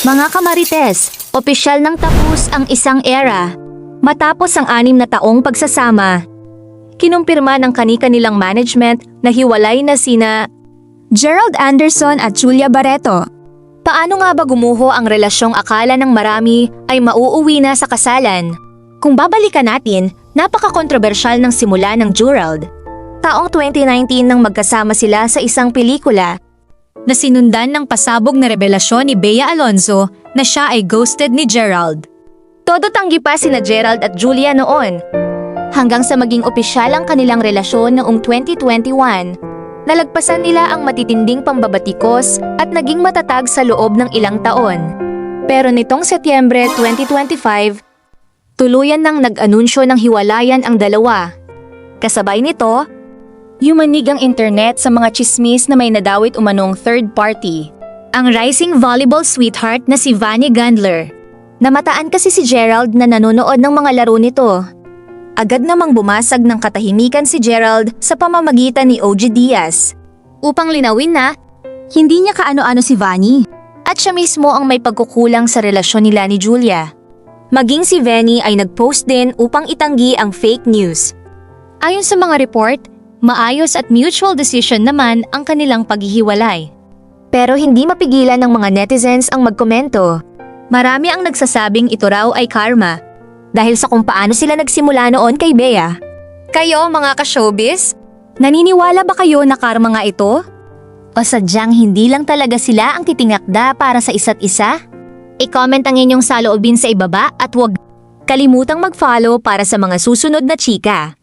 Mga kamarites, opisyal nang tapos ang isang era. Matapos ang 6 na taong pagsasama, kinumpirma ng kani-kanilang management na hiwalay na sina Gerald Anderson at Julia Barreto. Paano nga ba gumuho ang relasyong akala ng marami ay mauuwi na sa kasalan? Kung babalikan natin, napaka-kontrobersyal ng simula ng Gerald. Taong 2019 nang magkasama sila sa isang pelikula na sinundan ng pasabog na revelasyon ni Bea Alonzo na siya ay ghosted ni Gerald. Todo tanggi pa sina Gerald at Julia noon. Hanggang sa maging opisyal ang kanilang relasyon noong 2021, nalagpasan nila ang matitinding pambabatikos at naging matatag sa loob ng ilang taon. Pero nitong Setyembre 2025, tuluyan nang nag-anunsyo ng hiwalayan ang dalawa. Kasabay nito, yumanig ang internet sa mga chismis na may nadawit umanong third party. Ang rising volleyball sweetheart na si Vanny Gandler. Namataan kasi si Gerald na nanonood ng mga laro nito. Agad namang bumasag ng katahimikan si Gerald sa pamamagitan ni OG Diaz. Upang linawin na, hindi niya kaano-ano si Vanny. At siya mismo ang may pagkukulang sa relasyon nila ni Julia. Maging si Vanny ay nag-post din upang itanggi ang fake news. Ayon sa mga report, maayos at mutual decision naman ang kanilang paghihiwalay. Pero hindi mapigilan ng mga netizens ang magkomento. Marami ang nagsasabing ito raw ay karma. Dahil sa kung paano sila nagsimula noon kay Bea. Kayo mga ka-showbiz, naniniwala ba kayo na karma nga ito? O sadyang hindi lang talaga sila ang titingakda para sa isa't isa? I-comment ang inyong saloobin sa ibaba at huwag kalimutang mag-follow para sa mga susunod na chika.